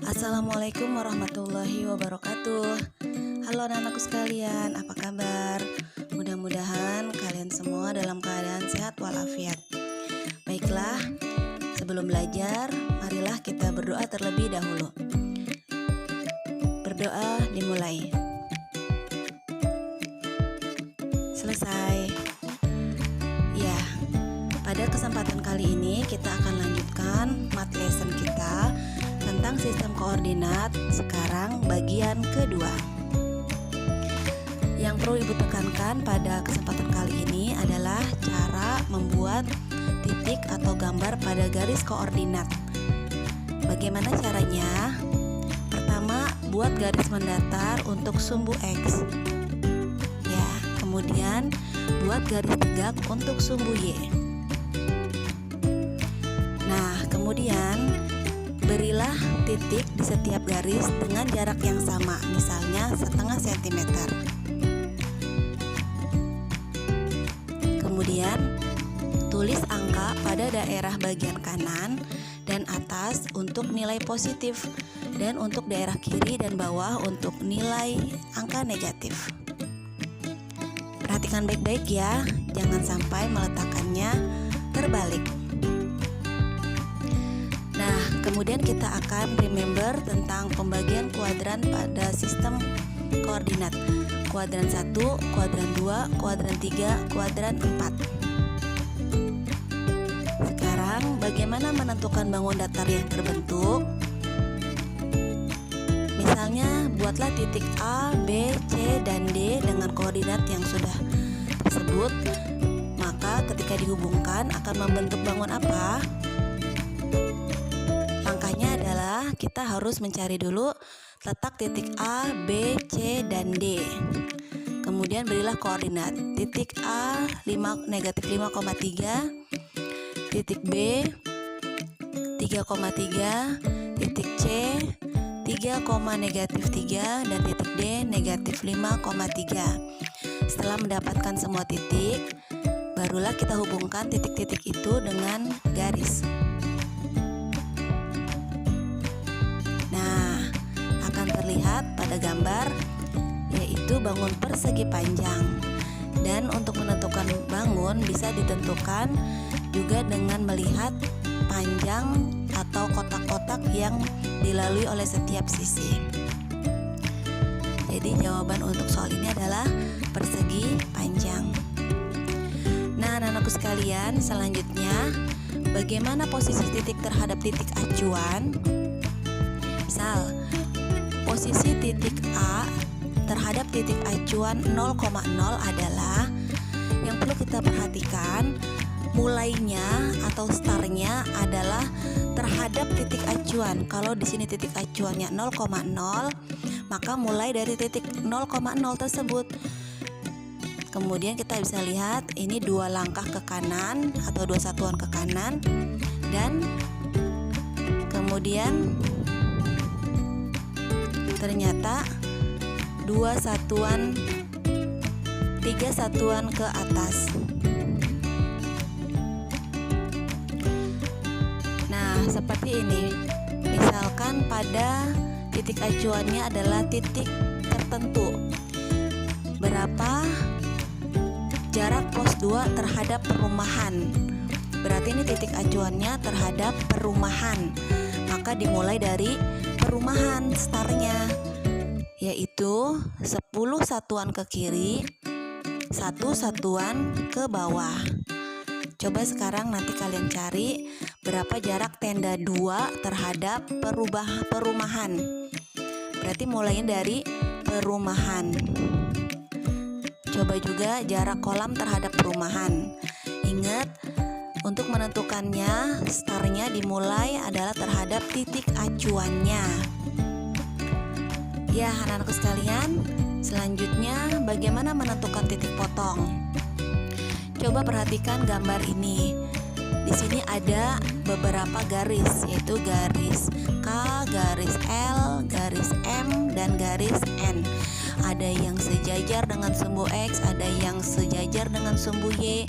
Assalamualaikum warahmatullahi wabarakatuh. Halo anak-anakku sekalian, apa kabar? Mudah-mudahan kalian semua dalam keadaan sehat walafiat. Baiklah, sebelum belajar, marilah kita berdoa terlebih dahulu. Berdoa dimulai. Selesai. Ya, pada kesempatan kali ini kita akan lanjutkan math lesson kita tentang sistem koordinat, sekarang bagian kedua. Yang perlu ibu tekankan pada kesempatan kali ini adalah cara membuat titik atau gambar pada garis koordinat. Bagaimana caranya? Pertama, buat garis mendatar untuk sumbu X. Ya, kemudian buat garis tegak untuk sumbu Y. Nah, kemudian berilah titik di setiap garis dengan jarak yang sama, misalnya setengah sentimeter. Kemudian, tulis angka pada daerah bagian kanan dan atas untuk nilai positif, dan untuk daerah kiri dan bawah untuk nilai angka negatif. Perhatikan baik-baik ya, jangan sampai meletakkannya terbalik. Nah, kemudian kita akan remember tentang pembagian kuadran pada sistem koordinat. Kuadran 1, kuadran 2, kuadran 3, kuadran 4. Sekarang bagaimana menentukan bangun datar yang terbentuk? Misalnya, buatlah titik A, B, C, dan D dengan koordinat yang sudah tersebut. Maka ketika dihubungkan akan membentuk bangun apa? Langkahnya adalah kita harus mencari dulu letak titik A, B, C, dan D. Kemudian berilah koordinat. Titik A negatif 5,3, titik B 3,3, titik C 3,-3, dan titik D negatif 5,3. Setelah mendapatkan semua titik, barulah kita hubungkan titik-titik itu dengan garis. Terlihat pada gambar, yaitu bangun persegi panjang. Dan untuk menentukan bangun bisa ditentukan juga dengan melihat panjang atau kotak-kotak yang dilalui oleh setiap sisi. Jadi jawaban untuk soal ini adalah persegi panjang. Nah, anak-anakku sekalian, selanjutnya bagaimana posisi titik terhadap titik acuan? Misal, posisi titik A terhadap titik acuan 0,0 adalah yang perlu kita perhatikan, mulainya atau startnya adalah terhadap titik acuan. Kalau di sini titik acuannya 0,0, maka mulai dari titik 0,0 tersebut. Kemudian kita bisa lihat ini 2 langkah ke kanan atau 2 satuan ke kanan, dan kemudian ternyata 3 satuan ke atas. Nah, seperti ini. Misalkan pada titik acuannya adalah titik tertentu. Berapa jarak pos 2 terhadap perumahan? Berarti ini titik acuannya terhadap perumahan. Maka dimulai dari perumahan startnya, yaitu 10 satuan ke kiri, 1 satuan ke bawah. Coba sekarang nanti kalian cari berapa jarak tenda 2 terhadap perumahan. Berarti mulainya dari perumahan. Coba juga jarak kolam terhadap perumahan. Ingat, untuk menentukannya, startnya dimulai adalah terhadap titik acuannya. Ya, anak-anakku sekalian, selanjutnya bagaimana menentukan titik potong? Coba perhatikan gambar ini. Di sini ada beberapa garis, yaitu garis K, garis L, garis M, dan garis N. Ada yang sejajar dengan sumbu X, ada yang sejajar dengan sumbu Y.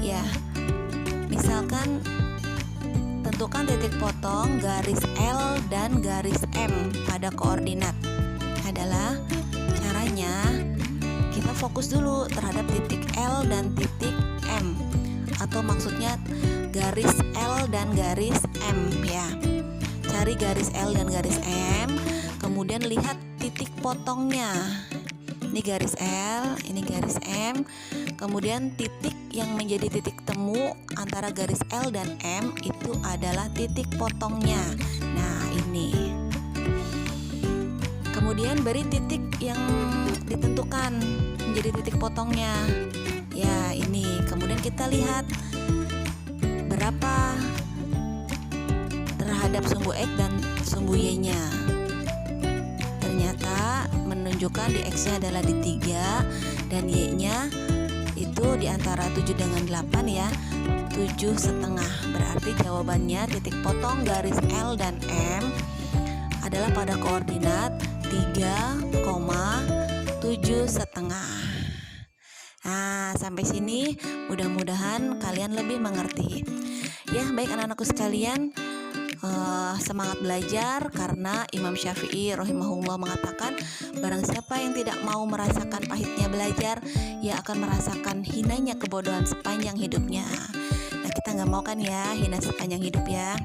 Ya, misalkan Tentukan titik potong garis L dan garis M pada koordinat. Adalah caranya kita fokus dulu terhadap titik L dan titik M, atau maksudnya garis L dan garis M ya. Cari garis L dan garis M, kemudian lihat titik potongnya. Ini garis L, ini garis M. Kemudian titik yang menjadi titik temu antara garis L dan M itu adalah titik potongnya. Nah, ini. Kemudian beri titik yang ditentukan menjadi titik potongnya. Ya, ini. Kemudian kita lihat berapa terhadap sumbu X dan sumbu Y-nya. Ternyata menunjukkan di X-nya adalah di 3 dan Y-nya itu di antara 7 dengan 8 ya, 7,5. Berarti jawabannya titik potong garis L dan M adalah pada koordinat 3,7,5. Nah, sampai sini mudah-mudahan kalian lebih mengerti. Ya, baik anak-anakku sekalian, semangat belajar, karena Imam Syafi'i rahimahullah mengatakan barang siapa yang tidak mau merasakan pahitnya belajar, ia akan merasakan hinanya kebodohan sepanjang hidupnya. Nah, kita nggak mau kan ya hina sepanjang hidup ya.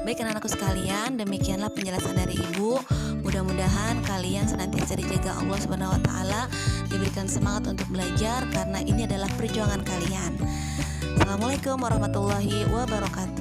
Baik anak-anakku sekalian, demikianlah penjelasan dari Ibu. Mudah-mudahan kalian senantiasa dijaga Allah Subhanahu wa taala, diberikan semangat untuk belajar karena ini adalah perjuangan kalian. Assalamualaikum warahmatullahi wabarakatuh.